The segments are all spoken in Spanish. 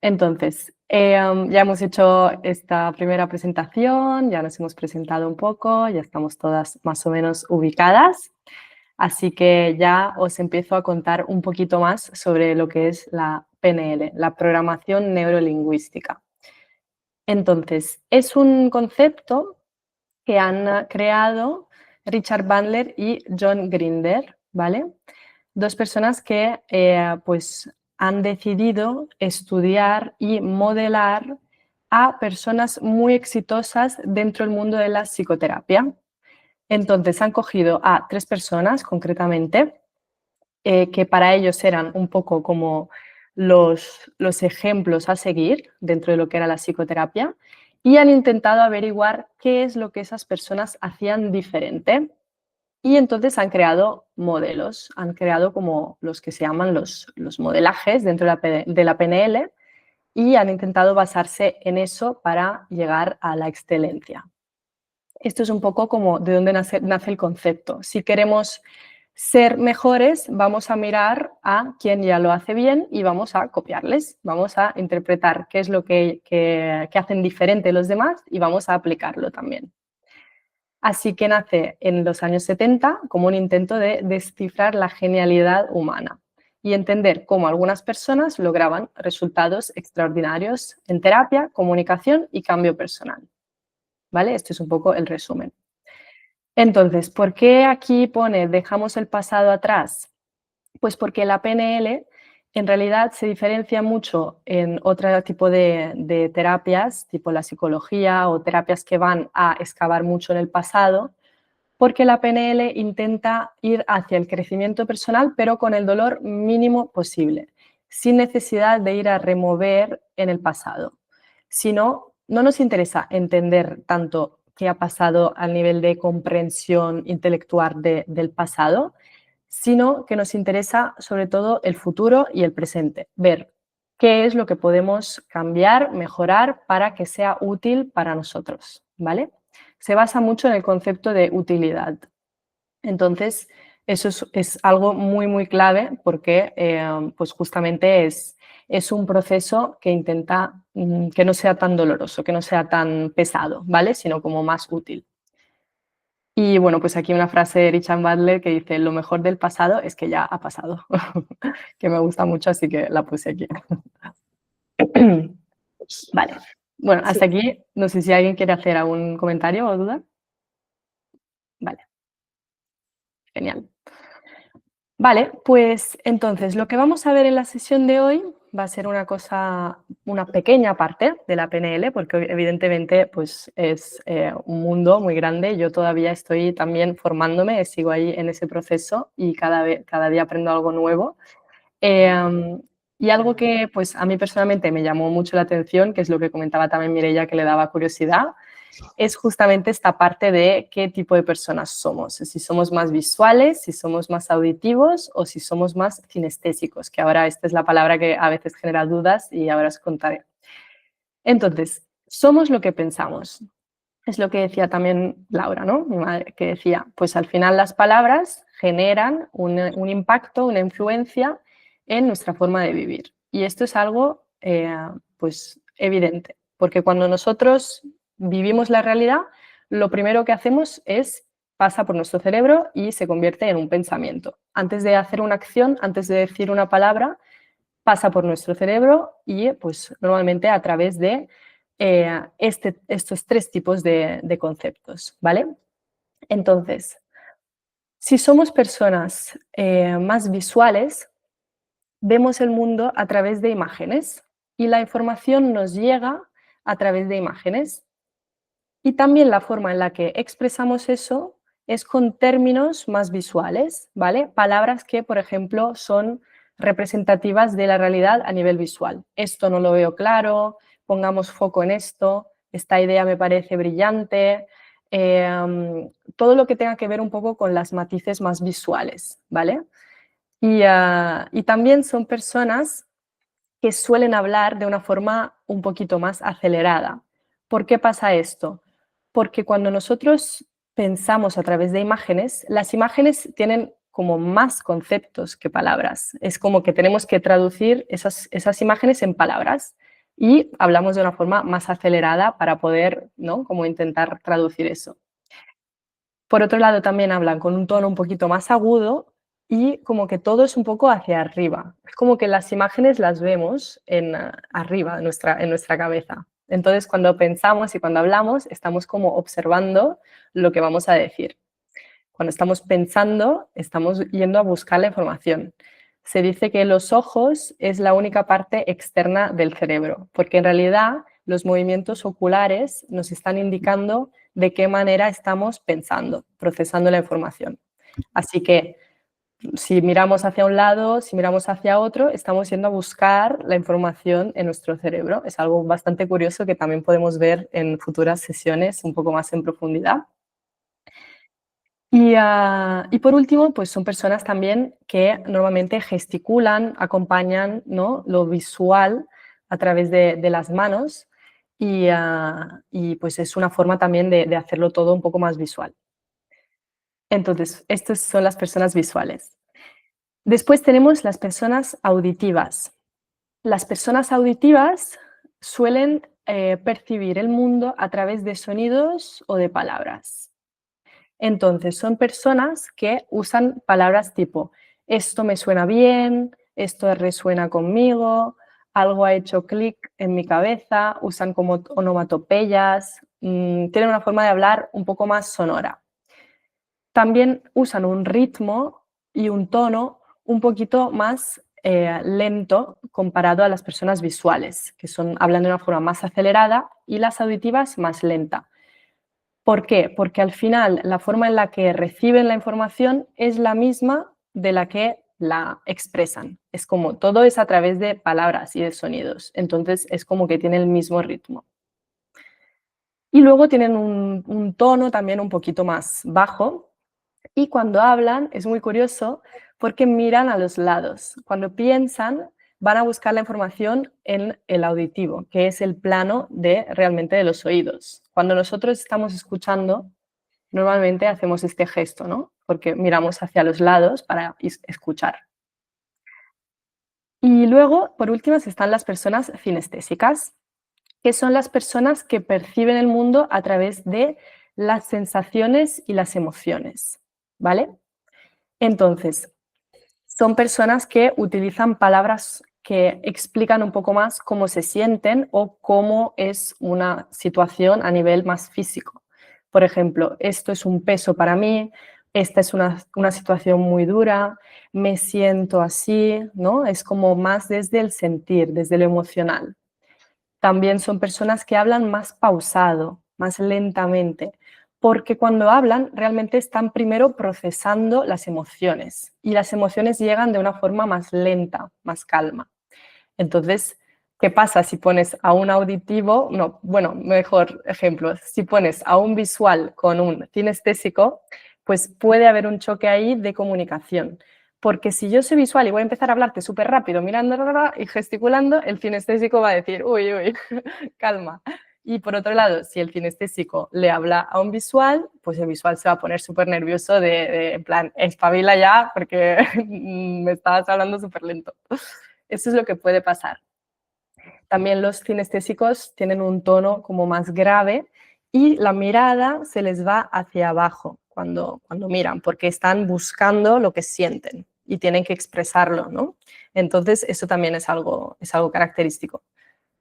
Entonces, ya hemos hecho esta primera presentación, ya nos hemos presentado un poco, ya estamos todas más o menos ubicadas, así que ya os empiezo a contar un poquito más sobre lo que es la PNL, la programación neurolingüística. Entonces, es un concepto que han creado Richard Bandler y John Grinder, ¿vale? Dos personas que pues han decidido estudiar y modelar a personas muy exitosas dentro del mundo de la psicoterapia. Entonces han cogido a tres personas concretamente que para ellos eran un poco como los ejemplos a seguir dentro de lo que era la psicoterapia y han intentado averiguar qué es lo que esas personas hacían diferente. Y entonces han creado modelos, han creado como los que se llaman los modelajes dentro de la PNL y han intentado basarse en eso para llegar a la excelencia. Esto es un poco como de dónde nace el concepto. Si queremos ser mejores, vamos a mirar a quien ya lo hace bien y vamos a copiarles, vamos a interpretar qué es lo que hacen diferente los demás y vamos a aplicarlo también. Así que nace en los años 70 como un intento de descifrar la genialidad humana y entender cómo algunas personas lograban resultados extraordinarios en terapia, comunicación y cambio personal. ¿Vale? Este es un poco el resumen. Entonces, ¿por qué aquí pone dejamos el pasado atrás? Pues porque la PNL en realidad se diferencia mucho en otro tipo de terapias, tipo la psicología o terapias que van a excavar mucho en el pasado, porque la PNL intenta ir hacia el crecimiento personal, pero con el dolor mínimo posible, sin necesidad de ir a remover en el pasado. Si no, no nos interesa entender tanto qué ha pasado al nivel de comprensión intelectual del pasado, sino que nos interesa sobre todo el futuro y el presente, ver qué es lo que podemos cambiar, mejorar para que sea útil para nosotros, ¿vale? Se basa mucho en el concepto de utilidad. Entonces, eso es algo muy, muy clave porque pues justamente es un proceso que intenta que no sea tan doloroso, que no sea tan pesado, ¿vale? Sino como más útil. Y bueno, pues aquí una frase de Richard Bandler que dice, lo mejor del pasado es que ya ha pasado, que me gusta mucho, así que la puse aquí. Vale, bueno, hasta Sí. aquí, no sé si alguien quiere hacer algún comentario o duda. Vale, genial. Vale, pues entonces lo que vamos a ver en la sesión de hoy va a ser una pequeña parte de la PNL, porque evidentemente pues es un mundo muy grande. Yo todavía estoy también formándome, sigo ahí en ese proceso y cada día aprendo algo nuevo. Y algo que pues a mí personalmente me llamó mucho la atención, que es lo que comentaba también Mireia, que le daba curiosidad, es justamente esta parte de qué tipo de personas somos, si somos más visuales, si somos más auditivos o si somos más kinestésicos, que ahora esta es la palabra que a veces genera dudas y ahora os contaré. Entonces, somos lo que pensamos. Es lo que decía también Laura, ¿no? Mi madre, que decía, pues al final las palabras generan un impacto, una influencia en nuestra forma de vivir. Y esto es algo pues evidente, porque cuando nosotros vivimos la realidad, lo primero que hacemos es pasa por nuestro cerebro y se convierte en un pensamiento. Antes de hacer una acción, antes de decir una palabra, pasa por nuestro cerebro y pues normalmente a través de estos tres tipos de conceptos, ¿vale? Entonces, si somos personas más visuales, vemos el mundo a través de imágenes y la información nos llega a través de imágenes. Y también la forma en la que expresamos eso es con términos más visuales, ¿vale? Palabras que, por ejemplo, son representativas de la realidad a nivel visual. Esto no lo veo claro, pongamos foco en esto, esta idea me parece brillante, todo lo que tenga que ver un poco con las matices más visuales, ¿vale? Y también son personas que suelen hablar de una forma un poquito más acelerada. ¿Por qué pasa esto? Porque cuando nosotros pensamos a través de imágenes, las imágenes tienen como más conceptos que palabras. Es como que tenemos que traducir esas imágenes en palabras. y hablamos de una forma más acelerada para poder, ¿no?, como intentar traducir eso. Por otro lado, también hablan con un tono un poquito más agudo y como que todo es un poco hacia arriba. Es como que las imágenes las vemos arriba en nuestra cabeza. Entonces, cuando pensamos y cuando hablamos, estamos como observando lo que vamos a decir. Cuando estamos pensando, estamos yendo a buscar la información. Se dice que los ojos es la única parte externa del cerebro, porque en realidad los movimientos oculares nos están indicando de qué manera estamos pensando, procesando la información. Así que si miramos hacia un lado, si miramos hacia otro, estamos yendo a buscar la información en nuestro cerebro. Es algo bastante curioso que también podemos ver en futuras sesiones un poco más en profundidad. Y por último, pues son personas también que normalmente gesticulan, acompañan, ¿no?, lo visual a través de las manos y pues es una forma también de hacerlo todo un poco más visual. Entonces, estas son las personas visuales. Después tenemos las personas auditivas. Las personas auditivas suelen percibir el mundo a través de sonidos o de palabras. Entonces, son personas que usan palabras tipo, esto me suena bien, esto resuena conmigo, algo ha hecho clic en mi cabeza, usan como onomatopeyas, tienen una forma de hablar un poco más sonora. También usan un ritmo y un tono un poquito más lento comparado a las personas visuales, que hablan de una forma más acelerada y las auditivas más lenta. ¿Por qué? Porque al final la forma en la que reciben la información es la misma de la que la expresan. Es como todo es a través de palabras y de sonidos. Entonces es como que tiene el mismo ritmo. Y luego tienen un tono también un poquito más bajo y cuando hablan es muy curioso porque miran a los lados. Cuando piensan van a buscar la información en el auditivo, que es el plano realmente de los oídos. Cuando nosotros estamos escuchando, normalmente hacemos este gesto, ¿no? Porque miramos hacia los lados para escuchar. Y luego, por último, están las personas cinestésicas, que son las personas que perciben el mundo a través de las sensaciones y las emociones, ¿vale? Entonces, son personas que utilizan palabras que explican un poco más cómo se sienten o cómo es una situación a nivel más físico. Por ejemplo, esto es un peso para mí, esta es una situación muy dura, me siento así, ¿no? Es como más desde el sentir, desde lo emocional. También son personas que hablan más pausado, más lentamente, porque cuando hablan realmente están primero procesando las emociones y las emociones llegan de una forma más lenta, más calma. Entonces, ¿qué pasa si pones a un auditivo? No, bueno, mejor ejemplo, si pones a un visual con un kinestésico, pues puede haber un choque ahí de comunicación. Porque si yo soy visual y voy a empezar a hablarte súper rápido, mirando y gesticulando, el kinestésico va a decir, uy, uy, calma. Y por otro lado, si el kinestésico le habla a un visual, pues el visual se va a poner súper nervioso en plan, espabila ya porque me estabas hablando súper lento. Eso es lo que puede pasar. También los kinestésicos tienen un tono como más grave y la mirada se les va hacia abajo cuando miran, porque están buscando lo que sienten y tienen que expresarlo, ¿no? Entonces, eso también es algo característico.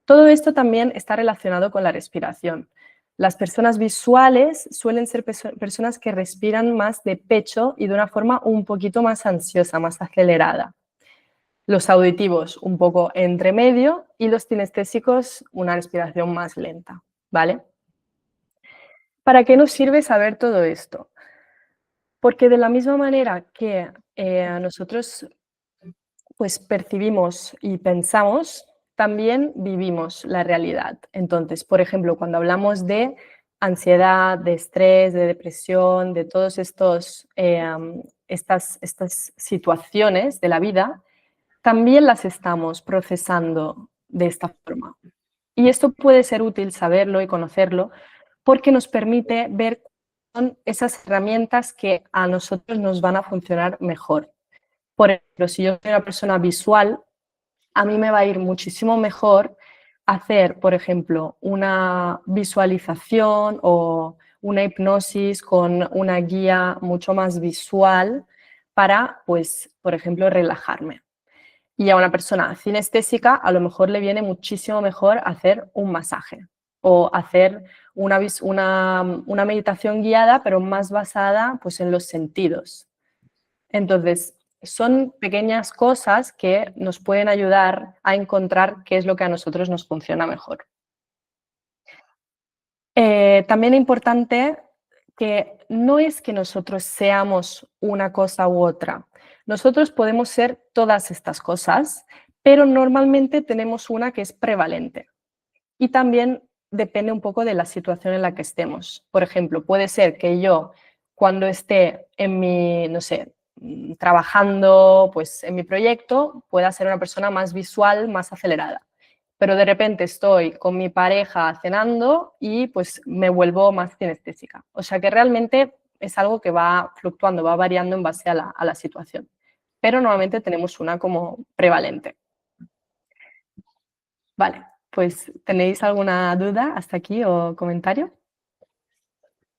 Todo esto también está relacionado con la respiración. Las personas visuales suelen ser personas que respiran más de pecho y de una forma un poquito más ansiosa, más acelerada. Los auditivos un poco entre medio y los kinestésicos una respiración más lenta, ¿vale? ¿Para qué nos sirve saber todo esto? Porque de la misma manera que nosotros pues percibimos y pensamos, también vivimos la realidad. Entonces, por ejemplo, cuando hablamos de ansiedad, de estrés, de depresión, de todas estas situaciones de la vida, también las estamos procesando de esta forma. Y esto puede ser útil saberlo y conocerlo porque nos permite ver cuáles son esas herramientas que a nosotros nos van a funcionar mejor. Por ejemplo, si yo soy una persona visual, a mí me va a ir muchísimo mejor hacer, por ejemplo, una visualización o una hipnosis con una guía mucho más visual para, pues, por ejemplo, relajarme. Y a una persona cinestésica a lo mejor le viene muchísimo mejor hacer un masaje o hacer una meditación guiada, pero más basada, pues, en los sentidos. Entonces, son pequeñas cosas que nos pueden ayudar a encontrar qué es lo que a nosotros nos funciona mejor. También es importante que no es que nosotros seamos una cosa u otra. Nosotros podemos ser todas estas cosas, pero normalmente tenemos una que es prevalente. Y también depende un poco de la situación en la que estemos. Por ejemplo, puede ser que yo cuando esté en mi, no sé, trabajando pues en mi proyecto, pueda ser una persona más visual, más acelerada. Pero de repente estoy con mi pareja cenando y pues me vuelvo más cinestésica. O sea que realmente es algo que va fluctuando, va variando en base a la situación. Pero normalmente tenemos una como prevalente. Vale, pues ¿tenéis alguna duda hasta aquí o comentario?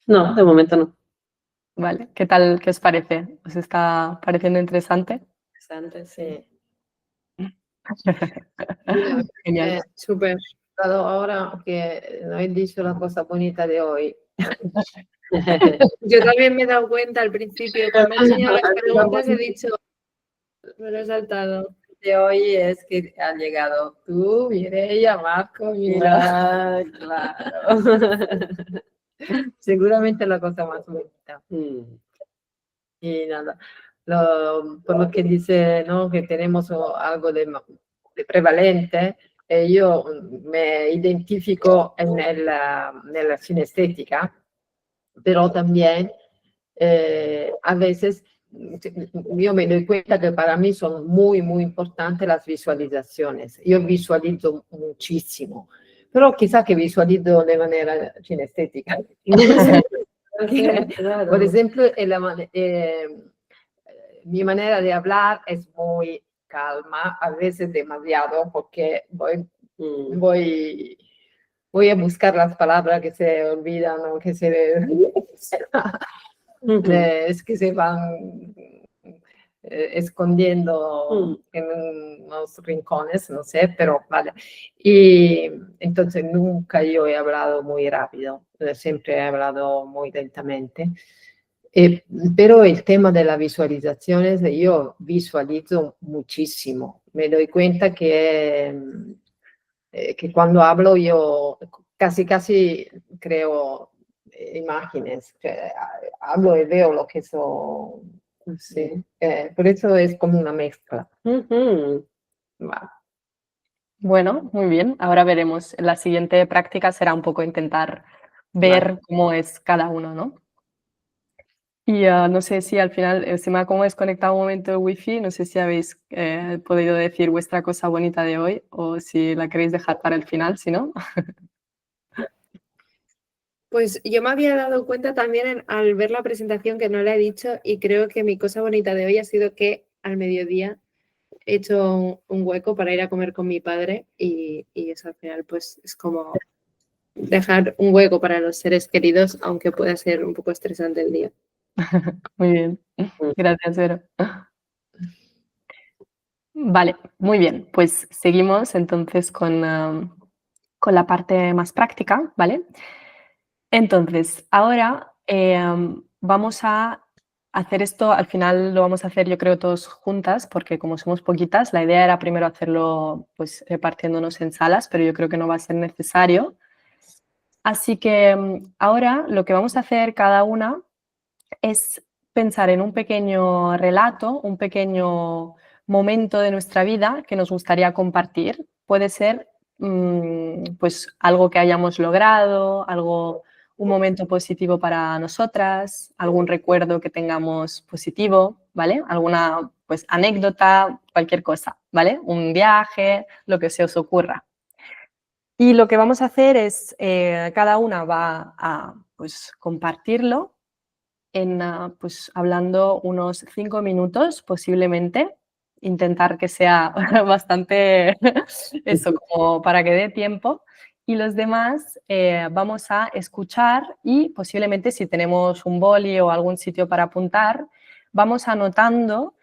No, de momento no. Vale, ¿qué tal? ¿Qué os parece? ¿Os está pareciendo interesante? Interesante, sí. Genial. Súper. Ahora que no he dicho la cosa bonita de hoy. Yo también me he dado cuenta al principio, cuando he enseñado las preguntas, he dicho, me lo he saltado. De hoy es que han llegado tú, Mireia, Marco, mira. Claro. Seguramente la cosa más bonita. Y nada, por lo que dice, ¿no? Que tenemos algo de prevalente, yo me identifico nella cinestética, pero también a veces yo me doy cuenta que para mí son muy, muy importantes las visualizaciones. Yo visualizo muchísimo, pero quizá que visualizo de manera cinestética. Claro. Por ejemplo, mi manera de hablar es muy calma, a veces demasiado, porque voy a buscar las palabras que se olvidan o que es que se van escondiendo en unos rincones, no sé, pero vale. Y entonces nunca yo he hablado muy rápido, siempre he hablado muy lentamente. Pero el tema de las visualizaciones, yo visualizo muchísimo. Me doy cuenta que cuando hablo yo casi creo imágenes. Hablo y veo lo que son. Sí. Por eso es como una mezcla. Va. Bueno, muy bien. Ahora veremos. La siguiente práctica será un poco intentar ver cómo es cada uno, ¿no? Y no sé si al final se me ha como desconectado un momento el wifi, no sé si habéis podido decir vuestra cosa bonita de hoy o si la queréis dejar para el final, si no. Pues yo me había dado cuenta también al ver la presentación que no la he dicho y creo que mi cosa bonita de hoy ha sido que al mediodía he hecho un hueco para ir a comer con mi padre y eso al final pues es como dejar un hueco para los seres queridos, aunque pueda ser un poco estresante el día. Muy bien. Gracias, Vero. Vale, muy bien. Pues seguimos entonces con la parte más práctica, ¿vale? Entonces, ahora vamos a hacer esto, al final lo vamos a hacer yo creo todos juntas, porque como somos poquitas, la idea era primero hacerlo pues repartiéndonos en salas, pero yo creo que no va a ser necesario. Así que ahora lo que vamos a hacer cada una es pensar en un pequeño relato, un pequeño momento de nuestra vida que nos gustaría compartir. Puede ser pues algo que hayamos logrado, un momento positivo para nosotras, algún recuerdo que tengamos positivo, ¿vale? Alguna pues anécdota, cualquier cosa, ¿vale? Un viaje, lo que se os ocurra. Y lo que vamos a hacer es, cada una va a pues, compartirlo pues, hablando unos 5 minutos posiblemente intentar que sea bastante eso, como para que dé tiempo. Y los demás vamos a escuchar y posiblemente si tenemos un boli o algún sitio para apuntar, vamos anotando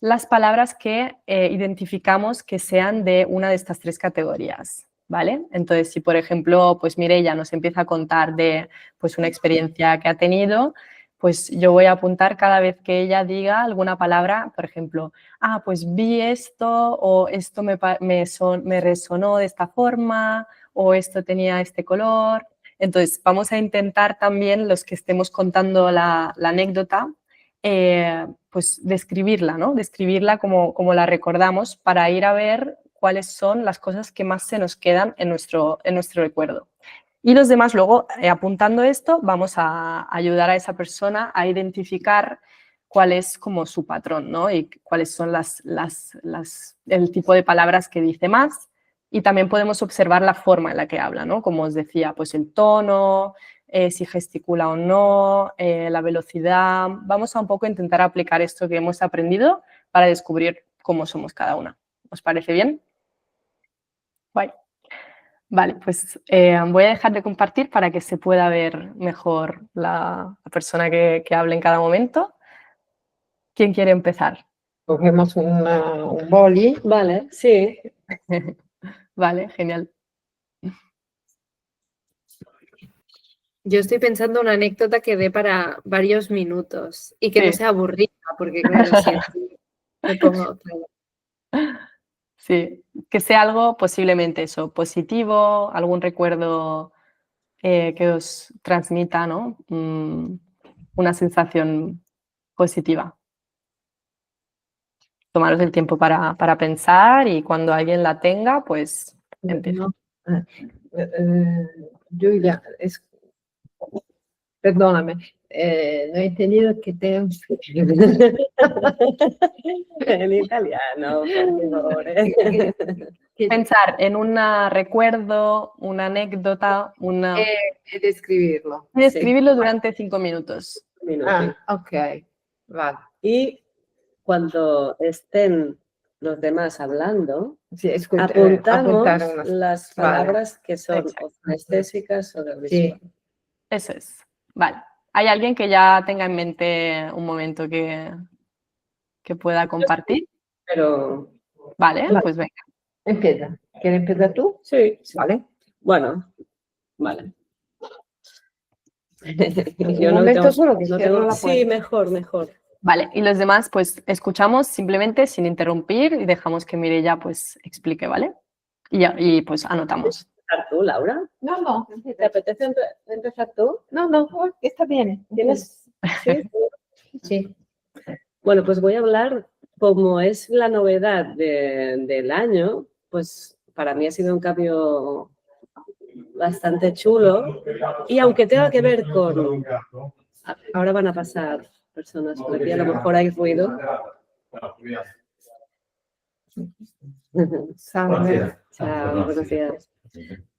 las palabras que identificamos que sean de una de estas tres categorías, ¿vale? Entonces, si por ejemplo, pues Mireia nos empieza a contar de pues una experiencia que ha tenido, pues yo voy a apuntar cada vez que ella diga alguna palabra, por ejemplo, pues vi esto o esto me resonó de esta forma o esto tenía este color. Entonces, vamos a intentar también, los que estemos contando la anécdota, pues describirla, ¿no? Describirla como la recordamos para ir a ver cuáles son las cosas que más se nos quedan en nuestro recuerdo. Y los demás luego, apuntando esto, vamos a ayudar a esa persona a identificar cuál es como su patrón, ¿no? Y cuáles son el tipo de palabras que dice más. Y también podemos observar la forma en la que habla, ¿no? Como os decía, pues el tono, si gesticula o no, la velocidad. Vamos a un poco intentar aplicar esto que hemos aprendido para descubrir cómo somos cada una. ¿Os parece bien? Guay. Vale, pues voy a dejar de compartir para que se pueda ver mejor la persona que hable en cada momento. ¿Quién quiere empezar? Cogemos un boli. Vale, sí. Vale, genial. Yo estoy pensando una anécdota que dé para varios minutos y que no Sí. sea aburrida, porque claro, si me pongo... Sí, que sea algo posiblemente eso, positivo, algún recuerdo que os transmita, ¿no? Una sensación positiva. Tomaros el tiempo para pensar y cuando alguien la tenga, pues empieza. No, Giulia, perdóname, no he entendido que te... En italiano, por favor. Pensar en un recuerdo, una anécdota, describirlo. y describirlo durante 5 minutos. Ok, vale. Y cuando estén los demás hablando, Sí, apuntamos apuntar unas- las vale. palabras que son Exacto. o kinestésicas o del Sí. visual. Eso es. Vale. ¿Hay alguien que ya tenga en mente un momento que pueda compartir? Pero Vale, Vale. pues venga. Empieza. ¿Quieres empezar tú? sí, Vale. bueno, vale. Un momento solo que cierro la Sí, puerta. mejor. Vale, y los demás pues escuchamos simplemente sin interrumpir y dejamos que Mireia pues explique, ¿vale? Y pues anotamos. ¿Empezar tú, Laura? No, ¿Te apetece empezar tú? no, está bien. ¿Tienes? Sí. Sí. Bueno, pues voy a hablar, como es la novedad del año, pues para mí ha sido un cambio bastante chulo y aunque tenga que ver con... Ahora van a pasar personas por aquí, a lo mejor hay ruido. Salve. Chao, buenos días.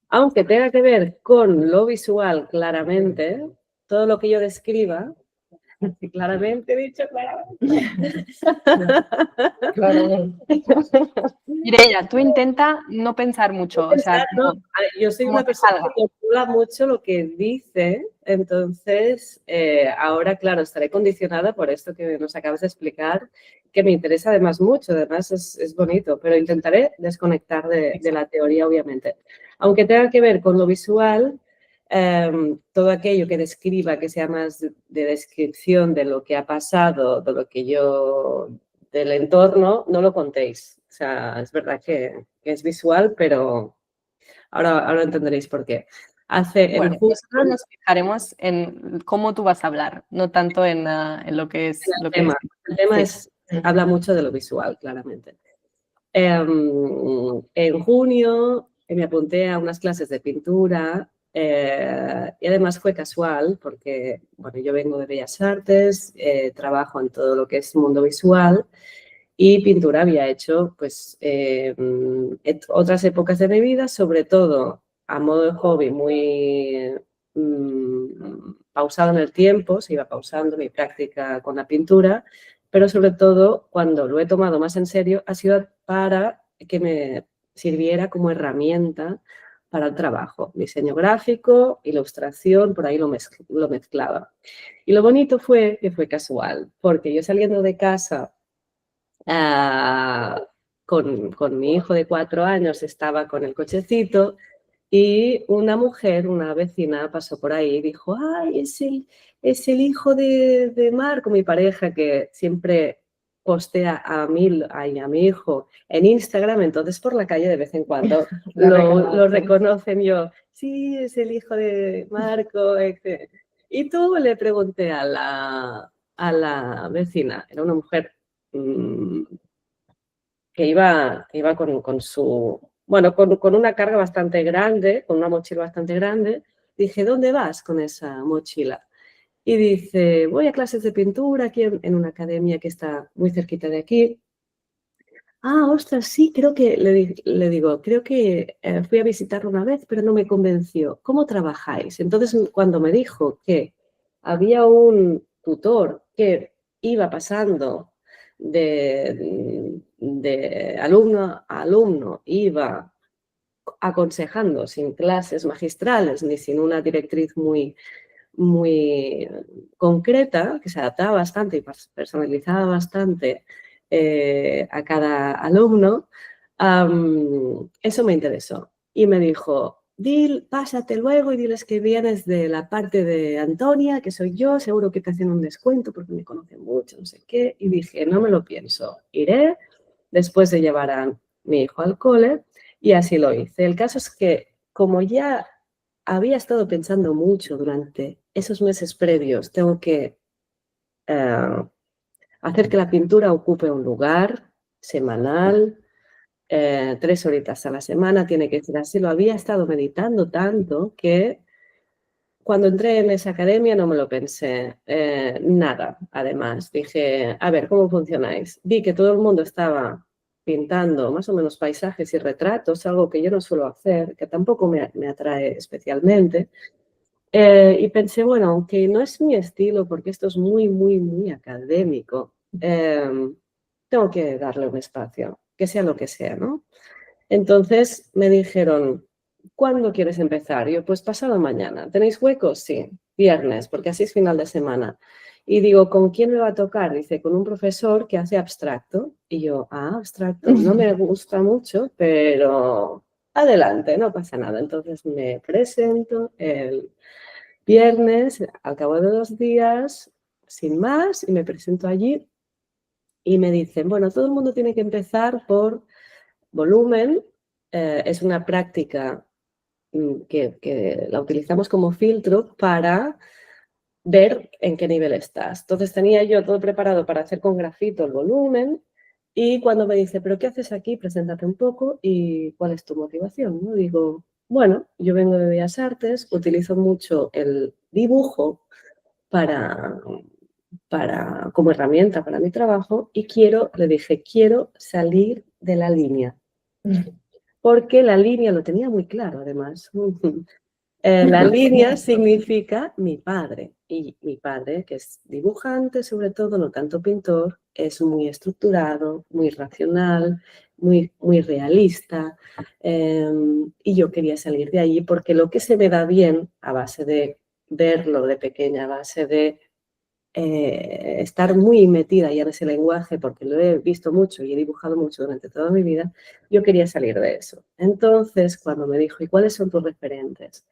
Aunque tenga que ver con lo visual claramente, todo lo que yo describa, claramente he dicho claramente. Claro. Mireia, tú intenta no pensar mucho, o sea, No, yo soy como una que persona salga. que calcula mucho lo que dice, entonces ahora, claro, estaré condicionada por esto que nos acabas de explicar, que me interesa además mucho, además es bonito, pero intentaré desconectar de la teoría, obviamente. Aunque tenga que ver con lo visual, todo aquello que describa, que sea más de descripción de lo que ha pasado, de lo que yo, del entorno, no lo contéis. O sea, es verdad que es visual, pero ahora entenderéis por qué. Bueno, nosotros nos fijaremos en cómo tú vas a hablar, no tanto en lo que es... El tema habla mucho de lo visual, claramente. En junio me apunté a unas clases de pintura y además fue casual porque, bueno, yo vengo de Bellas Artes, trabajo en todo lo que es mundo visual y pintura había hecho pues otras épocas de mi vida, sobre todo a modo de hobby muy pausado en el tiempo, se iba pausando mi práctica con la pintura pero sobre todo cuando lo he tomado más en serio ha sido para que me sirviera como herramienta para el trabajo, diseño gráfico, ilustración, por ahí lo mezclaba. Y lo bonito fue que fue casual, porque yo saliendo de casa con mi hijo de 4 años, estaba con el cochecito y una mujer, una vecina, pasó por ahí y dijo, ay, es el hijo de Marco, mi pareja, que siempre postea a mi hijo en Instagram, entonces por la calle de vez en cuando lo reconocen. Yo, sí, es el hijo de Marco. Etc. Y tú le pregunté a la vecina, era una mujer que iba con su, bueno, con una carga bastante grande, con una mochila bastante grande. Dije, ¿dónde vas con esa mochila? Y dice, voy a clases de pintura aquí en una academia que está muy cerquita de aquí. Ah, ostras, sí, creo que, le digo, creo que fui a visitarlo una vez, pero no me convenció. ¿Cómo trabajáis? Entonces, cuando me dijo que había un tutor que iba pasando de alumno a alumno, iba aconsejando sin clases magistrales ni sin una directriz muy concreta, que se adaptaba bastante y personalizaba bastante a cada alumno, eso me interesó. Y me dijo, pásate luego y diles que vienes de la parte de Antonia, que soy yo, seguro que te hacen un descuento porque me conocen mucho, no sé qué. Y dije, no me lo pienso, iré después de llevar a mi hijo al cole, y así lo hice. El caso es que, como ya había estado pensando mucho durante esos meses previos, tengo que hacer que la pintura ocupe un lugar semanal, 3 horitas a la semana, tiene que ser así. Lo había estado meditando tanto que cuando entré en esa academia no me lo pensé nada. Además, dije, a ver, ¿cómo funcionáis? Vi que todo el mundo estaba pintando más o menos paisajes y retratos, algo que yo no suelo hacer, que tampoco me atrae especialmente. Y pensé, bueno, aunque no es mi estilo, porque esto es muy, muy, muy académico, tengo que darle un espacio, que sea lo que sea, ¿no? Entonces me dijeron, ¿cuándo quieres empezar? Yo, pues pasado mañana. ¿Tenéis huecos? Sí, viernes, porque así es final de semana. Y digo, ¿con quién me va a tocar? Dice, con un profesor que hace abstracto. Y yo, abstracto, no me gusta mucho, pero adelante, no pasa nada. Entonces me presento el viernes, al cabo de 2 días, sin más, y me presento allí y me dicen, bueno, todo el mundo tiene que empezar por volumen. Es una práctica que la utilizamos como filtro para ver en qué nivel estás. Entonces tenía yo todo preparado para hacer con grafito el volumen, y cuando me dice, ¿pero qué haces aquí? Preséntate un poco y ¿cuál es tu motivación? ¿No? Digo, bueno, yo vengo de Bellas Artes, utilizo mucho el dibujo para, como herramienta para mi trabajo y le dije, quiero salir de la línea. Porque la línea lo tenía muy claro, además. La línea significa mi padre. Y mi padre, que es dibujante, sobre todo, no tanto pintor, es muy estructurado, muy racional, muy, muy realista. Y yo quería salir de allí porque lo que se me da bien, a base de verlo de pequeña, a base de estar muy metida ya en ese lenguaje, porque lo he visto mucho y he dibujado mucho durante toda mi vida, yo quería salir de eso. Entonces, cuando me dijo, ¿y cuáles son tus referentes?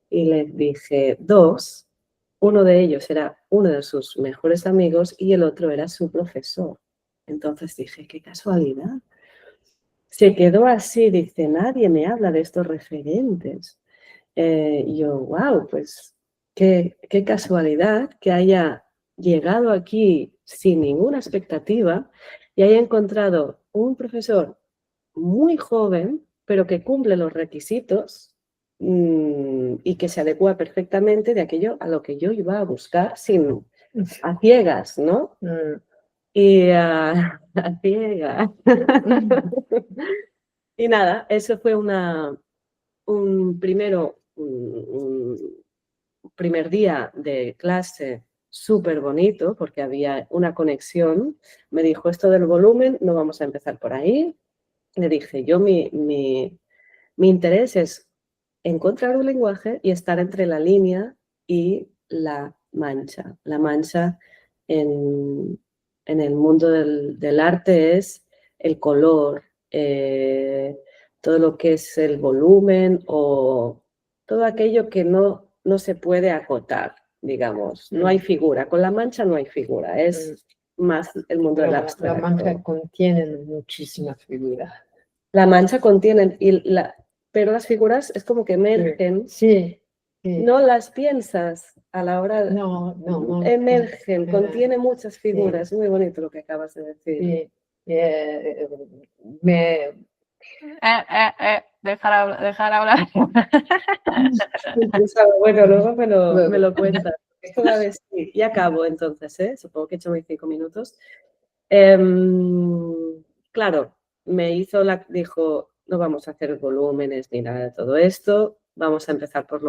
Y le dije 2, uno de ellos era uno de sus mejores amigos y el otro era su profesor. Entonces dije, qué casualidad. Se quedó así, dice, nadie me habla de estos referentes. Yo, wow, pues qué casualidad que haya llegado aquí sin ninguna expectativa y haya encontrado un profesor muy joven, pero que cumple los requisitos y que se adecua perfectamente de aquello a lo que yo iba a buscar a ciegas, ¿no? Y a ciegas. Y nada, eso fue un primer día de clase súper bonito porque había una conexión. Me dijo, esto del volumen, no vamos a empezar por ahí. Le dije, yo mi interés es encontrar un lenguaje y estar entre la línea y la mancha. La mancha en el mundo del arte es el color, todo lo que es el volumen o todo aquello que no se puede acotar, digamos. No hay figura. Con la mancha no hay figura. Es más el mundo del La abstracto. mancha contiene muchísimas figuras. La mancha contiene, pero las figuras es como que emergen. Sí. No las piensas a la hora de... No. Emergen, contiene muchas figuras. Sí. Muy bonito lo que acabas de decir. Sí. Dejar hablar. Bueno, luego me lo cuentas. Esto va a decir, y acabo entonces, ¿eh? Supongo que he hecho mis 5 minutos. Claro, dijo, no vamos a hacer volúmenes ni nada de todo esto, vamos a empezar por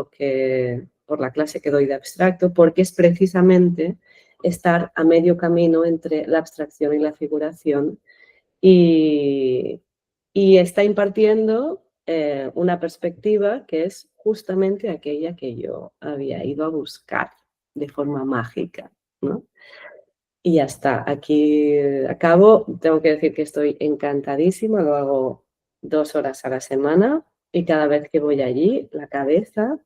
la clase que doy de abstracto, porque es precisamente estar a medio camino entre la abstracción y la figuración y está impartiendo una perspectiva que es justamente aquella que yo había ido a buscar de forma mágica, ¿no? Y ya está, aquí acabo. Tengo que decir que estoy encantadísima, lo hago 2 horas a la semana y cada vez que voy allí la cabeza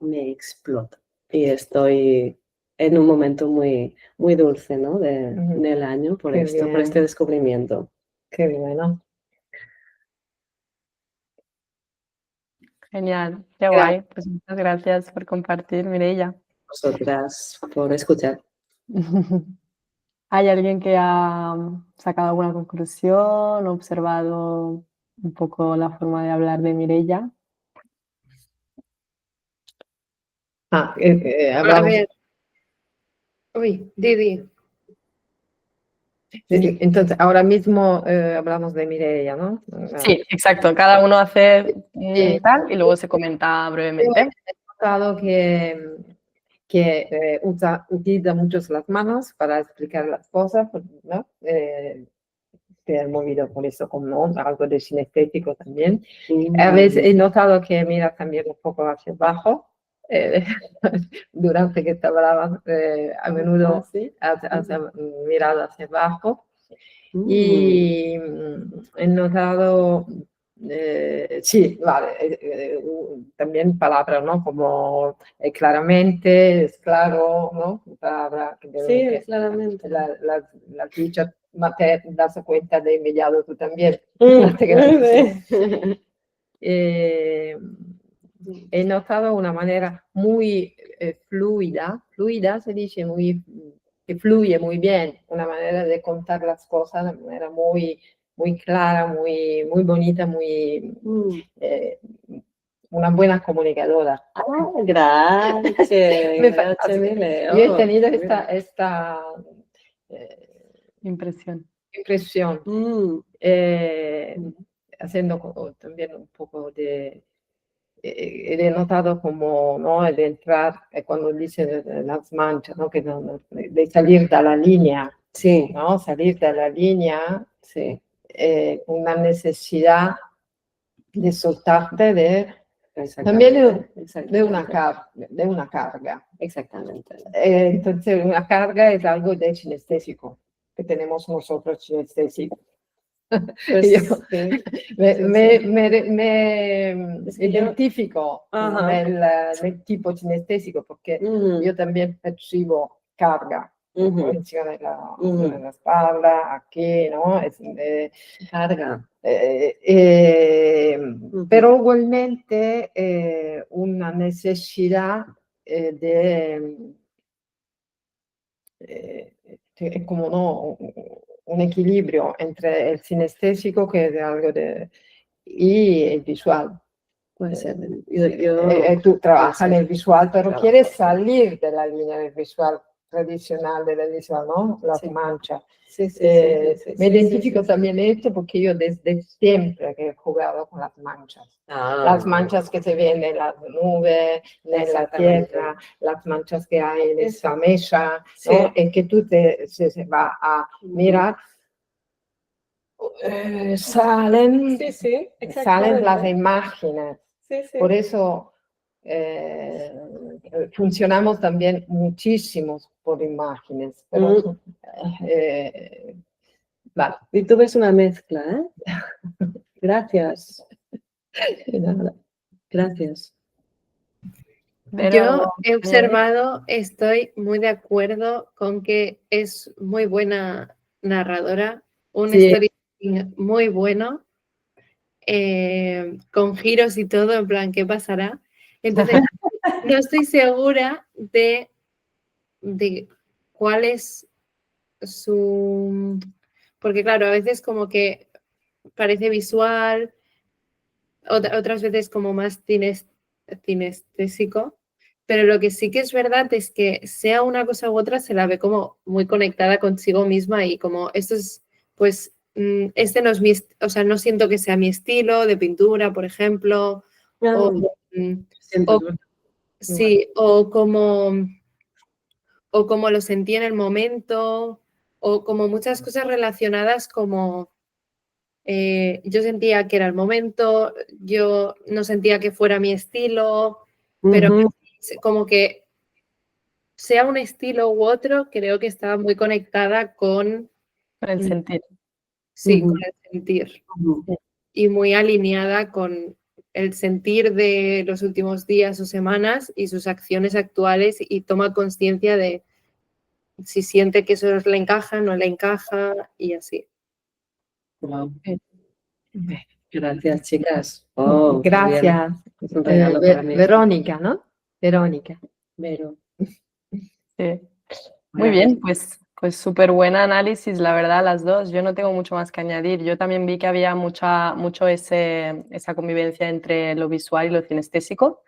me explota. Y estoy en un momento muy, muy dulce, ¿no? del año por este descubrimiento. Qué bueno. Genial, qué guay. Pues muchas gracias por compartir, Mireia. Vosotras por escuchar. ¿Hay alguien que ha sacado alguna conclusión, observado un poco la forma de hablar de Mireia? A A ver. Uy, Didi. Entonces, ahora mismo hablamos de Mireia, ¿no? Sí, exacto. Cada uno hace Sí. tal y luego se comenta brevemente. He notado que utiliza mucho las manos para explicar las cosas, ¿no? Se ha movido por eso como algo de sinestésico también. A veces he notado que mira también un poco hacia abajo. Durante que estaba hablando, a menudo has mirado hacia abajo. Y he notado, sí, vale, también palabras, ¿no? Como claramente, es claro, ¿no? Palabra que Sí, claramente. la dicha te das cuenta de inmediato tú también. He notado una manera muy fluida se dice, que fluye muy bien, una manera de contar las cosas de manera muy, muy clara, muy, muy bonita, muy una buena comunicadora. Gracias. Yo he tenido esta Impresión. impresión, haciendo también un poco de... he notado como, ¿no? De entrar, cuando dice las manchas, ¿no? Que de salir de la línea, Sí, ¿no? Salir de la línea, sí. Una necesidad de soltarte Exactamente. de una carga. Exactamente. Entonces, una carga es algo de sinestésico, que tenemos nosotros sinestésico. Pues, Yo sí. me Es que identifico nel tipo sinestésico porque yo también percibo carga. Tensione nella spalla, aquí, ¿no? Carga. Pero igualmente una necesidad de es como no un equilibrio entre el sinestésico, que es algo y el visual. Puede ser. Tú trabajas en el visual, pero quieres salir de la línea del visual. tradicional de la visual, ¿no? Las Sí. manchas. Sí, sí, Me identifico también esto porque yo desde siempre que he jugado con las manchas. Las manchas que se ven en las nubes, en la tierra, las manchas que hay en esa mesa, ¿no? Sí. En que tú se va a mirar, salen, Sí, sí, salen las exactamente. imágenes. Sí, sí. Por eso funcionamos también muchísimo por imágenes. Pero, vale. Y tú ves una mezcla, ¿eh? Gracias. Nada. Gracias. Pero, Yo he observado, estoy muy de acuerdo con que es muy buena narradora, un Sí. storytelling muy bueno, con giros y todo, en plan, ¿qué pasará? Entonces, no estoy segura de cuál es su... Porque claro, a veces como que parece visual, otras veces como más cinestésico, pero lo que sí que es verdad es que sea una cosa u otra se la ve como muy conectada consigo misma y como esto es, pues, este no es o sea, no siento que sea mi estilo de pintura, por ejemplo, o, Siento, o sí, o como lo sentí en el momento, o como muchas cosas relacionadas como yo sentía que era el momento, yo no sentía que fuera mi estilo, pero como que sea un estilo u otro, creo que estaba muy conectada con, el sentir. sí, con el sentir y muy alineada con el sentir de los últimos días o semanas y sus acciones actuales y toma conciencia de si siente que eso le encaja, no le encaja y así. Wow. Gracias, chicas. Oh, qué bien. Gracias. Es un regalo para mí. Verónica, ¿no? Verónica. Vero. Sí. Muy bien, pues súper buen análisis, la verdad, las dos. Yo no tengo mucho más que añadir. Yo también vi que había mucho esa convivencia entre lo visual y lo cinestésico,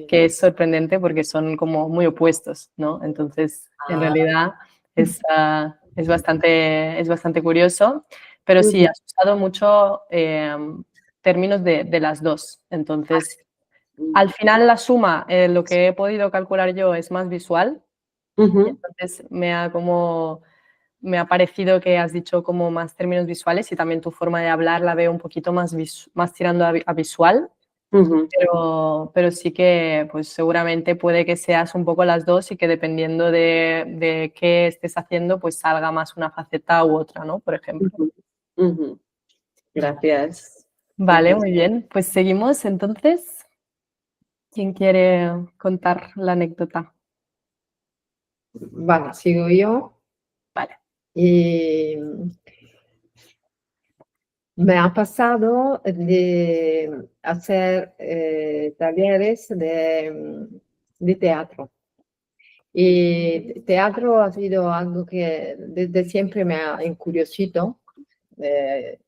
que es sorprendente porque son como muy opuestos, ¿no? Entonces, en realidad es bastante curioso, pero sí, has usado mucho términos de las dos. Entonces, al final la suma, lo que he podido calcular yo es más visual. Entonces me ha parecido que has dicho como más términos visuales y también tu forma de hablar la veo un poquito más tirando a visual, pero sí que pues seguramente puede que seas un poco las dos y que dependiendo de qué estés haciendo pues salga más una faceta u otra, ¿no? Por ejemplo. Gracias. Vale, muy bien. Pues seguimos entonces. ¿Quién quiere contar la anécdota? Vale, sigo yo. Vale. Y me ha pasado de hacer talleres de teatro. Y teatro ha sido algo que desde siempre me ha encuriosito. Eh,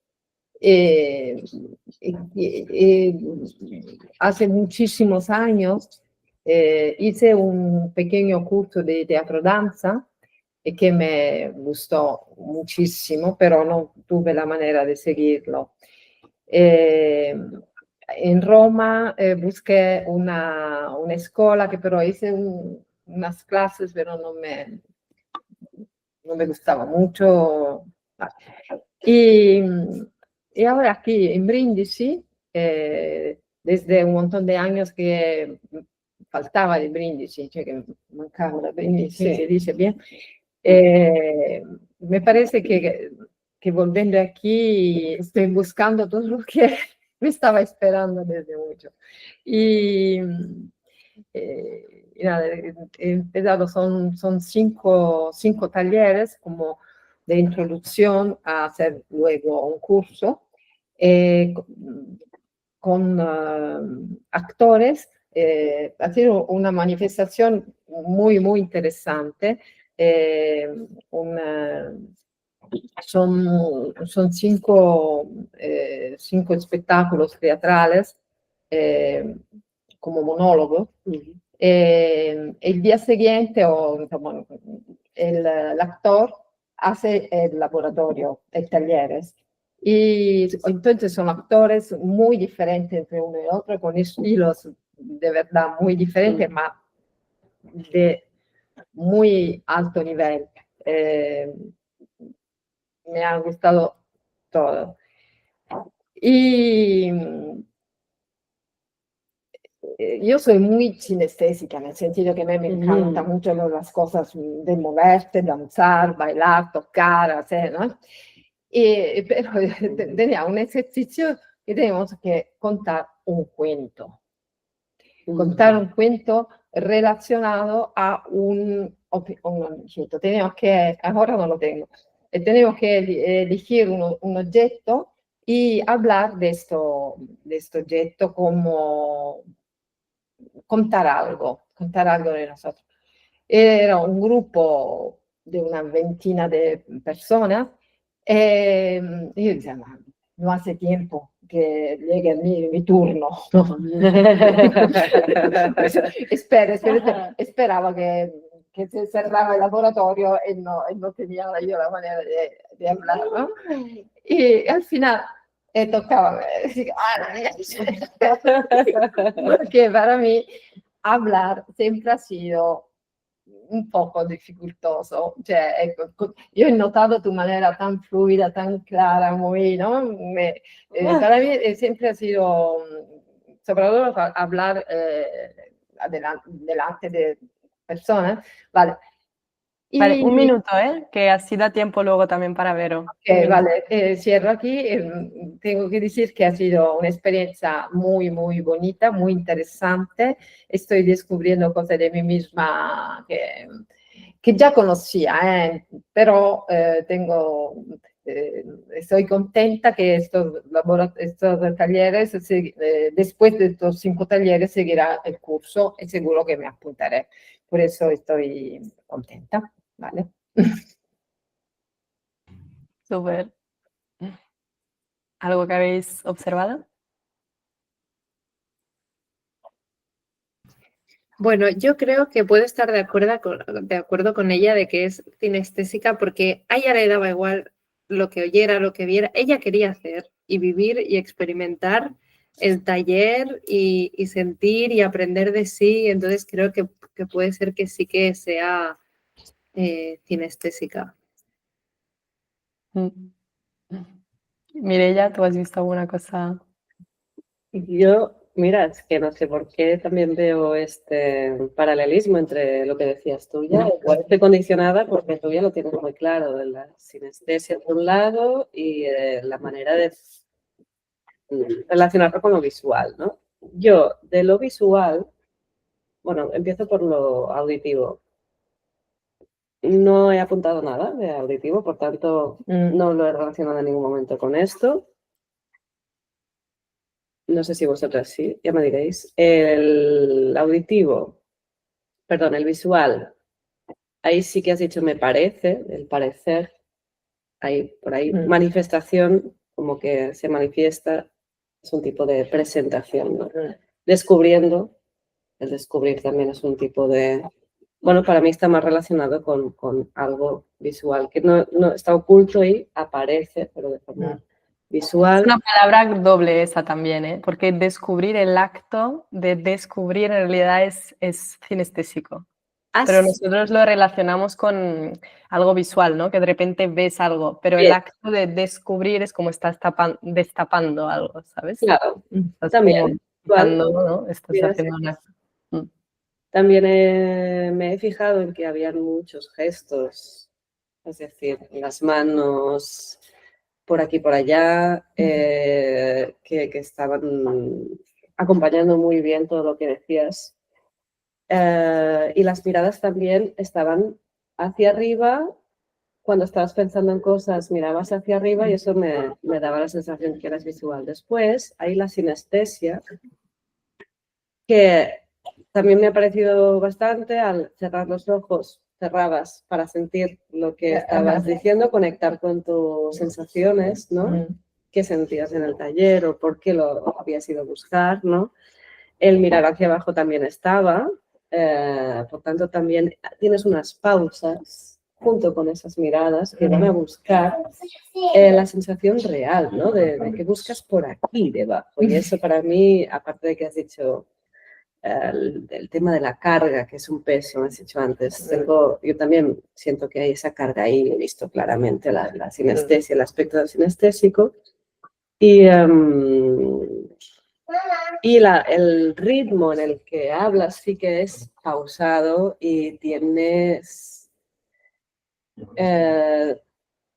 Hace muchísimos años hice un pequeño curso de teatro danza que me gustó muchísimo, pero no tuve la manera de seguirlo. En Roma busqué una escuela que pero hice unas clases, pero no me gustaba mucho. Y, y ahora aquí en Brindisi, desde un montón de años que faltaba de Brindisi, cioè que mancava da Brindisi, si dice bien, me parece que volviendo aquí estoy buscando todo lo que me estaba esperando desde mucho. Y nada, he empezado, son cinco talleres como de introducción a hacer luego un curso con actores. Ha sido una manifestación muy, muy interesante. Son cinco espectáculos teatrales como monólogo. El día siguiente, o insomma, el actor hace el laboratorio, el talleres. Y entonces son actores muy diferentes entre uno y otro, con estilos de verdad muy diferentes, pero de muy alto nivel. Me ha gustado todo. Y yo soy muy sinestésica, en el sentido que me encanta mucho las cosas de moverte, danzar, bailar, tocar, hacer, ¿no? Pero tenía un ejercicio que tenemos que contar un cuento. Contar un cuento relacionado a un objeto. Tenemos que, ahora no lo tengo, tenemos que elegir un objeto y hablar de este objeto como contar algo de nosotros. Era un grupo de una veintena de personas y yo decía, no hace tiempo que llegue mi turno. Esperaba que se cerraba el laboratorio y no tenía yo la manera de hablar, ¿no? Y al final tocaba, porque para mí hablar siempre ha sido un poco dificultoso. Cioè, yo he notado tu manera tan fluida, tan clara, muy, ¿no? Para mí siempre ha sido, sobre todo hablar delante de personas, ¿vale? Vale, un minuto, que así da tiempo luego también para Vero. Vale, cierro aquí. Tengo que decir que ha sido una experiencia muy, muy bonita, muy interesante. Estoy descubriendo cosas de mí misma que ya conocía, pero estoy contenta que estos talleres, después de estos 5 talleres, seguirá el curso y seguro que me apuntaré. Por eso estoy contenta, ¿vale? Súper. ¿Algo que habéis observado? Bueno, yo creo que puedo estar de acuerdo con ella de que es cinestésica porque a ella le daba igual lo que oyera, lo que viera. Ella quería hacer y vivir y experimentar el taller y sentir y aprender de sí. Entonces creo que puede ser que sí que sea cinestésica. Mireia, ¿tú has visto alguna cosa? Yo, mira, es que no sé por qué también veo este paralelismo entre lo que decías tú ya. Igual estoy condicionada porque tú ya lo tienes muy claro, de la sinestesia por un lado y la manera de relacionarlo con lo visual, ¿no? Yo, de lo visual, bueno, empiezo por lo auditivo. No he apuntado nada de auditivo, por tanto, no lo he relacionado en ningún momento con esto. No sé si vosotras sí, ya me diréis. El auditivo, perdón, el visual, ahí sí que has dicho me parece, el parecer, ahí, por ahí, manifestación, como que se manifiesta, es un tipo de presentación, ¿no? Descubriendo, el descubrir también es un tipo de, bueno, para mí está más relacionado con algo visual, que no está oculto y aparece, pero de forma visual. Es una palabra doble esa también, porque descubrir, el acto de descubrir en realidad es cinestésico. Pero nosotros lo relacionamos con algo visual, ¿no? Que de repente ves algo, pero el acto de descubrir es como estás destapando algo, ¿sabes? Claro, Estás también. como quitando, ¿no? Estás Mira, haciendo un acto. También me he fijado en que había muchos gestos, es decir, las manos por aquí por allá, que estaban acompañando muy bien todo lo que decías. Y las miradas también estaban hacia arriba. Cuando estabas pensando en cosas, mirabas hacia arriba y eso me daba la sensación que eras visual. Después hay la sinestesia, que también me ha parecido bastante. Al cerrar los ojos, cerrabas para sentir lo que estabas diciendo, conectar con tus sensaciones, ¿no? ¿Qué sentías en el taller o por qué lo habías ido a buscar, ¿no? El mirar hacia abajo también estaba, por tanto también tienes unas pausas junto con esas miradas que van a buscar la sensación real, ¿no? De que buscas por aquí debajo. Y eso para mí, aparte de que has dicho el tema de la carga, que es un peso, me has dicho antes, yo también siento que hay esa carga ahí, he visto claramente la sinestesia, el aspecto sinestésico. Y el ritmo en el que hablas sí que es pausado y tienes...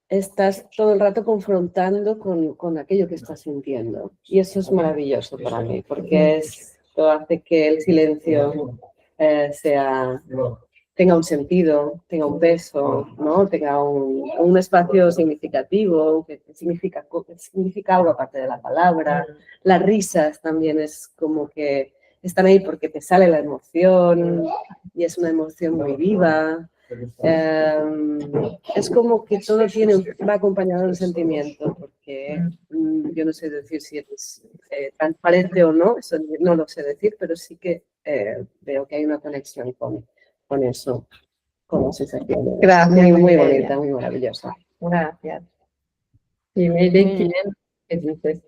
estás todo el rato confrontando con aquello que estás sintiendo. Y eso es maravilloso para mí, porque esto hace que el silencio tenga un sentido, tenga un peso, ¿no? Tenga un espacio significativo, que significa algo aparte de la palabra. Las risas también es como que están ahí porque te sale la emoción y es una emoción muy viva. Es como que todo va acompañado de un sentimiento, porque yo no sé decir si es transparente o no, eso no lo sé decir, pero sí que veo que hay una conexión con eso, con las sensaciones. Gracias, Muy, muy Mireia. bonita, muy maravillosa. Gracias. Y Mire, Muy bien. ¿qué dices?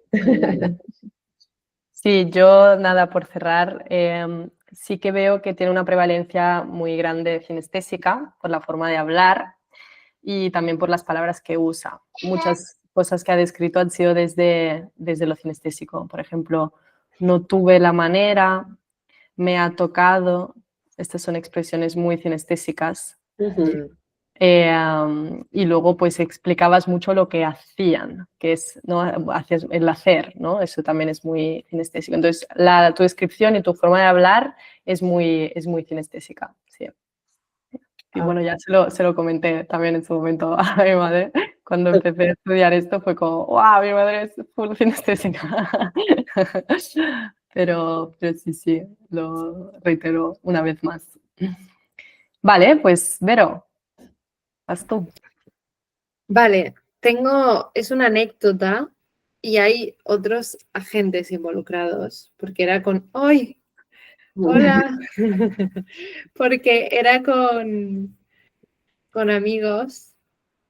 Sí, yo nada, por cerrar, sí que veo que tiene una prevalencia muy grande cinestésica por la forma de hablar y también por las palabras que usa. Muchas cosas que ha descrito han sido desde lo cinestésico. Por ejemplo, no tuve la manera, me ha tocado. Estas son expresiones muy cinestésicas. Y luego pues explicabas mucho lo que hacían, que es, ¿no? Hacías el hacer, ¿no? Eso también es muy cinestésico. Entonces, tu descripción y tu forma de hablar es muy cinestésica, sí. Y bueno, ya se lo comenté también en su momento a mi madre. Cuando empecé a estudiar esto fue como, ¡wow! Mi madre es full cinestésica. Pero sí, lo reitero una vez más. Vale, pues Vero, vas tú. Vale, es una anécdota y hay otros agentes involucrados, porque era con, ¡ay! Hola, porque era con amigos,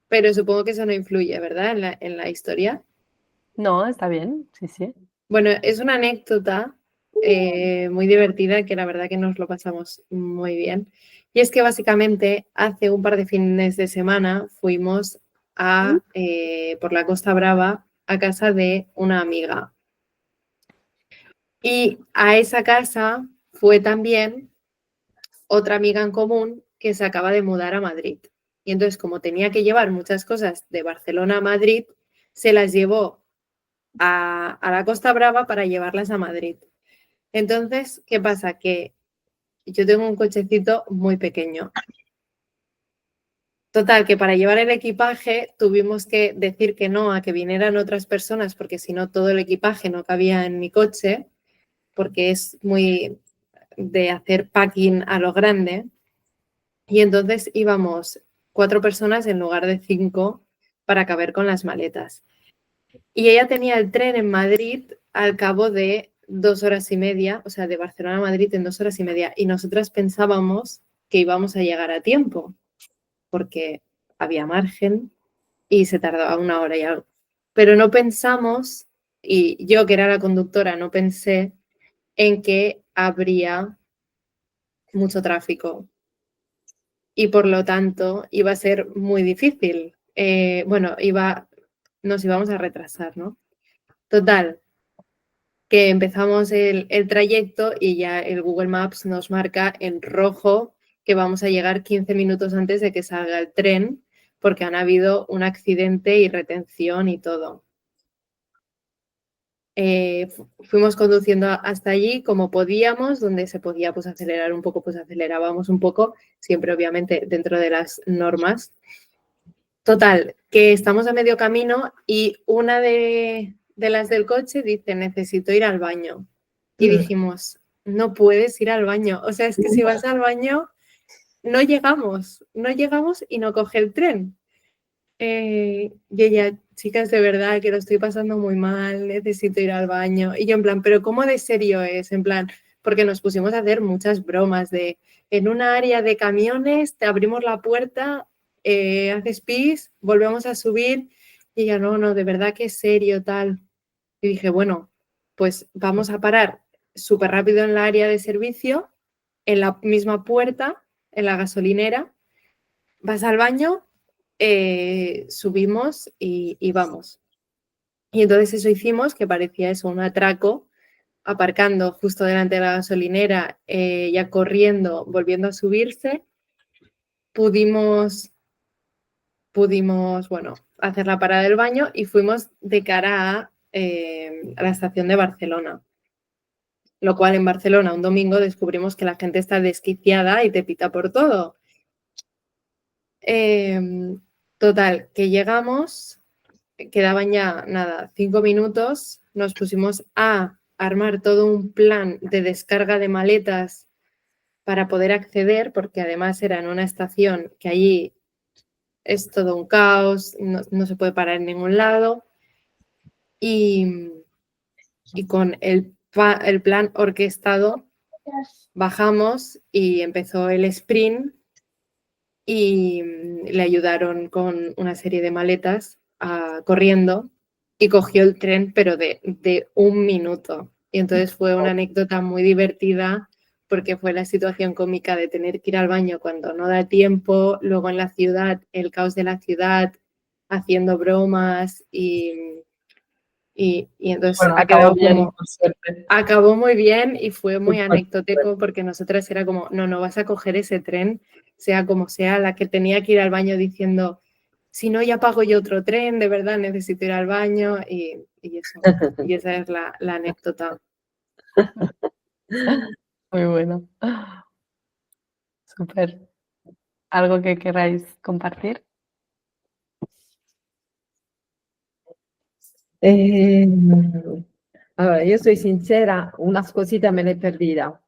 pero supongo que eso no influye, ¿verdad? En la historia. No, está bien, sí. Bueno, es una anécdota muy divertida que la verdad que nos lo pasamos muy bien. Y es que básicamente hace un par de fines de semana fuimos por la Costa Brava a casa de una amiga. Y a esa casa fue también otra amiga en común que se acaba de mudar a Madrid. Y entonces, como tenía que llevar muchas cosas de Barcelona a Madrid, se las llevó a la Costa Brava para llevarlas a Madrid. Entonces, ¿qué pasa? Que yo tengo un cochecito muy pequeño. Total, que para llevar el equipaje tuvimos que decir que no a que vinieran otras personas, porque si no todo el equipaje no cabía en mi coche, porque es muy de hacer packing a lo grande. Y entonces íbamos 4 personas en lugar de 5 para caber con las maletas. Y ella tenía el tren en Madrid al cabo de 2 horas y media, o sea, de Barcelona a Madrid en 2 horas y media. Y nosotras pensábamos que íbamos a llegar a tiempo, porque había margen y se tardaba 1 hora y algo. Pero no pensamos, y yo que era la conductora, no pensé en que habría mucho tráfico y por lo tanto iba a ser muy difícil. Nos íbamos a retrasar, ¿no? Total, que empezamos el trayecto y ya el Google Maps nos marca en rojo que vamos a llegar 15 minutos antes de que salga el tren porque han habido un accidente y retención y todo. Fuimos conduciendo hasta allí como podíamos, donde se podía pues acelerar un poco, pues acelerábamos un poco, siempre obviamente dentro de las normas. Total, que estamos a medio camino y una de las del coche dice, necesito ir al baño. Y dijimos, no puedes ir al baño. O sea, es que si vas al baño, no llegamos y no coge el tren. Y ella, chicas, de verdad que lo estoy pasando muy mal, necesito ir al baño. Y yo en plan, pero ¿cómo de serio es? En plan, porque nos pusimos a hacer muchas bromas de, en un área de camiones te abrimos la puerta haces pis, volvemos a subir. Y ella, no, de verdad que es serio, tal. Y dije, bueno, pues vamos a parar súper rápido en la área de servicio, en la misma puerta, en la gasolinera, vas al baño, subimos y vamos. Y entonces eso hicimos, que parecía eso, un atraco, aparcando justo delante de la gasolinera, ya corriendo, volviendo a subirse, pudimos, bueno, hacer la parada del baño y fuimos de cara a la estación de Barcelona. Lo cual en Barcelona un domingo descubrimos que la gente está desquiciada y te pita por todo. Total, que llegamos, quedaban ya, nada, 5 minutos, nos pusimos a armar todo un plan de descarga de maletas para poder acceder, porque además era en una estación que allí es todo un caos, no se puede parar en ningún lado. Y con el plan orquestado bajamos y empezó el sprint y le ayudaron con una serie de maletas corriendo y cogió el tren, pero de 1 minuto. Y entonces fue una anécdota muy divertida porque fue la situación cómica de tener que ir al baño cuando no da tiempo, luego en la ciudad, el caos de la ciudad, haciendo bromas y entonces Bueno, ha quedado acabó bien, como... por suerte. Acabó muy bien y fue muy Súper. anecdótico porque nosotras era como, no vas a coger ese tren, sea como sea, la que tenía que ir al baño diciendo, si no, ya pago yo otro tren, de verdad necesito ir al baño y eso. Y esa es la anécdota. Muy bueno. Súper. ¿Algo que queráis compartir? A ver, yo soy sincera, unas cositas me las he perdido.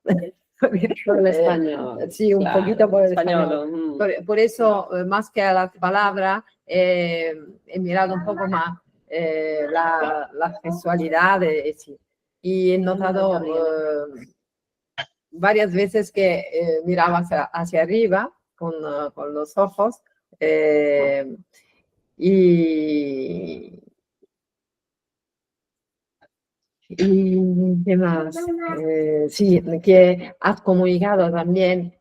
Por el español. Sí, un Claro, poquito por el español. español. Por eso, más que a las palabras, he mirado un poco más la sexualidad. Sí. Y he notado varias veces que miraba hacia arriba con los ojos. Y ¿y qué más? Sí, que has comunicado también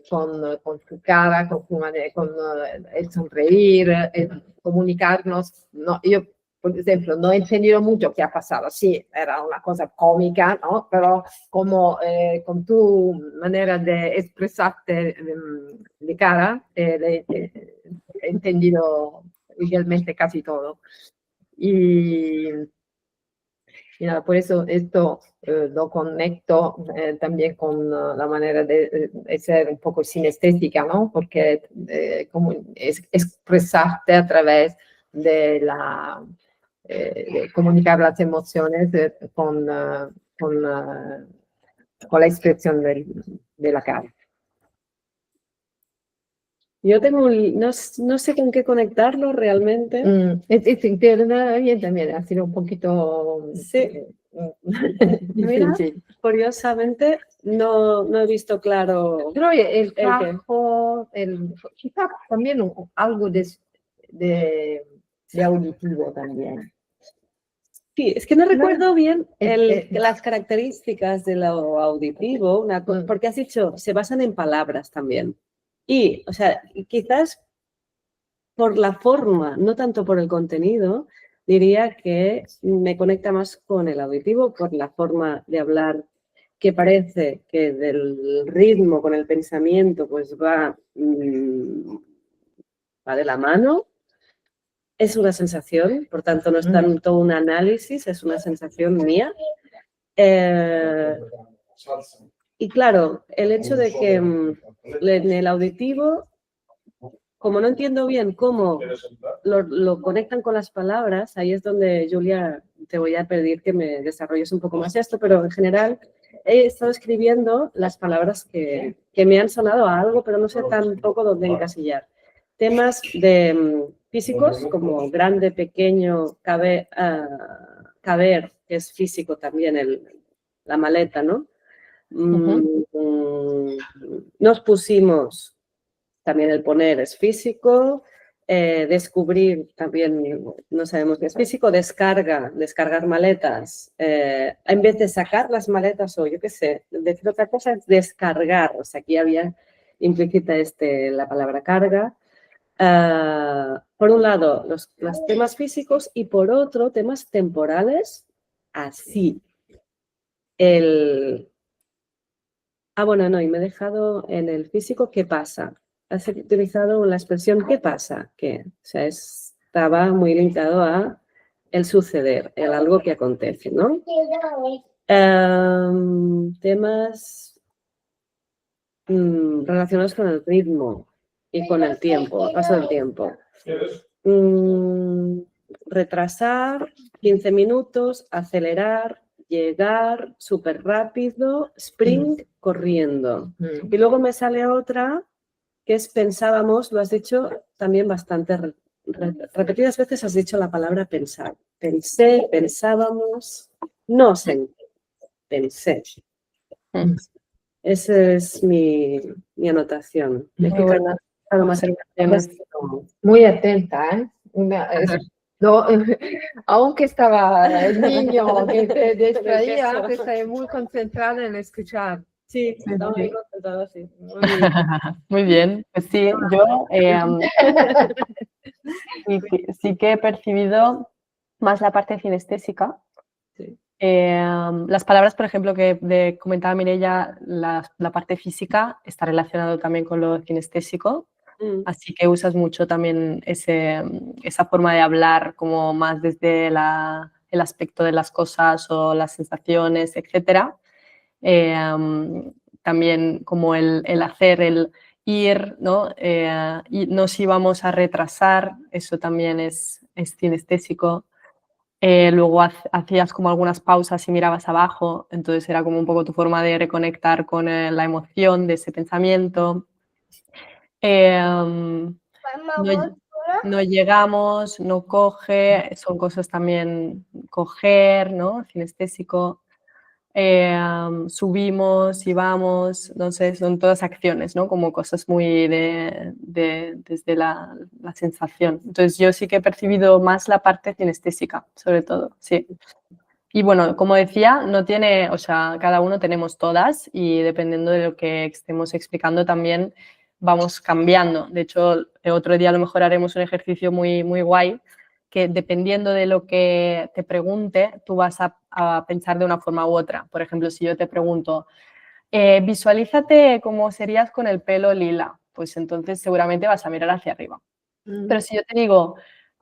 con tu cara, con, con el sonreír, el comunicarnos. No, yo, por ejemplo, no he entendido mucho qué ha pasado. Sí, era una cosa cómica, ¿no? Pero como con tu manera de expresarte de cara, he entendido igualmente casi todo. Y nada, por eso esto lo conecto también con la manera de ser un poco sinestésica, ¿no? Porque como expresarte a través de de comunicar las emociones con la expresión de la cara. Yo tengo no sé con qué conectarlo realmente. Bien también, ha sido un poquito Sí. Mira, difícil. Curiosamente, no he visto claro. Pero el qué? trabajo, quizá también algo de auditivo también. Sí, es que no recuerdo bien Eh, las características de lo auditivo, porque has dicho, se basan en palabras también. Y, o sea, quizás por la forma, no tanto por el contenido, diría que me conecta más con el auditivo por la forma de hablar, que parece que del ritmo con el pensamiento pues va de la mano. Es una sensación, por tanto no es tanto un análisis, es una sensación mía. Y claro, el hecho de que en el auditivo, como no entiendo bien cómo lo conectan con las palabras, ahí es donde, Julia, te voy a pedir que me desarrolles un poco más esto, pero en general he estado escribiendo las palabras que me han sonado a algo, pero no sé tampoco dónde encasillar. Temas de físicos, como grande, pequeño, caber, que es físico también, la maleta, ¿no? Nos pusimos también el poner es físico, descubrir también, no sabemos qué es físico, descargar maletas, en vez de sacar las maletas o yo qué sé, decir otra cosa es descargar, o sea, aquí había implícita la palabra carga. Por un lado, los temas físicos y por otro, temas temporales, así. Bueno, no, y me he dejado en el físico, ¿qué pasa? Has utilizado la expresión ¿qué pasa? Que, o sea, estaba muy linkado a el suceder, el algo que acontece, ¿no? Temas relacionados con el ritmo y con el tiempo, el paso del tiempo. Retrasar 15 minutos, acelerar, llegar súper rápido, sprint, corriendo. Y luego me sale otra que es pensábamos, lo has dicho también bastante, repetidas veces has dicho la palabra pensar. Pensé, pensábamos, no sé, pensé. Esa es mi anotación. Muy buenas observaciones. Muy atenta, ¿eh? No, aunque estaba el niño que te distraía, que estaba muy concentrada en escuchar. Sí, estaba muy concentrada, sí. Muy bien, pues sí, yo sí que he percibido más la parte cinestésica. Sí. Las palabras, por ejemplo, que comentaba Mireia, la parte física está relacionado también con lo cinestésico, así que usas mucho también esa forma de hablar como más desde el aspecto de las cosas o las sensaciones, etc. También como el hacer, el ir, ¿no? Y nos íbamos a retrasar, eso también es cinestésico. Luego hacías como algunas pausas y mirabas abajo, entonces era como un poco tu forma de reconectar con la emoción de ese pensamiento. No llegamos, no coge, son cosas también coger, ¿no? Cinestésico. Subimos y vamos, no sé, son todas acciones, ¿no? Como cosas muy desde la sensación. Entonces yo sí que he percibido más la parte cinestésica, sobre todo, sí. Y bueno, como decía, no tiene, o sea, cada uno tenemos todas y dependiendo de lo que estemos explicando también vamos cambiando. De hecho, el otro día a lo mejor haremos un ejercicio muy, muy guay que dependiendo de lo que te pregunte, tú vas a pensar de una forma u otra. Por ejemplo, si yo te pregunto, visualízate cómo serías con el pelo lila, pues entonces seguramente vas a mirar hacia arriba. Pero si yo te digo,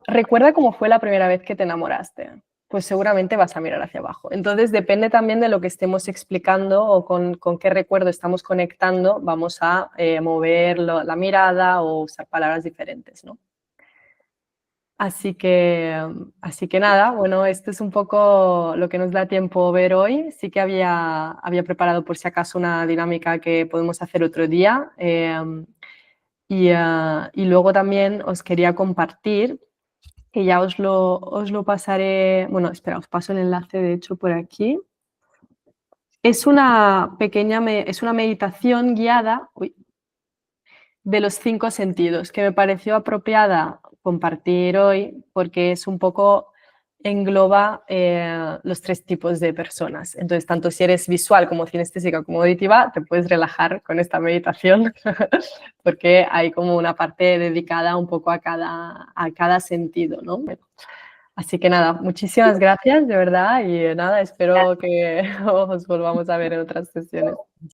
recuerda cómo fue la primera vez que te enamoraste, pues seguramente vas a mirar hacia abajo. Entonces depende también de lo que estemos explicando o con qué recuerdo estamos conectando, vamos a mover la mirada o usar palabras diferentes, ¿no? Así que nada, bueno, esto es un poco lo que nos da tiempo ver hoy. Sí que había preparado por si acaso una dinámica que podemos hacer otro día. Y luego también os quería compartir, que ya os lo pasaré, bueno, espera, os paso el enlace de hecho por aquí. Es una meditación guiada de los 5 sentidos que me pareció apropiada compartir hoy porque es un poco engloba los 3 tipos de personas. Entonces, tanto si eres visual como cinestésica como auditiva, te puedes relajar con esta meditación porque hay como una parte dedicada un poco a cada sentido, ¿no? Así que nada, muchísimas gracias, de verdad, y nada, espero que os volvamos a ver en otras sesiones.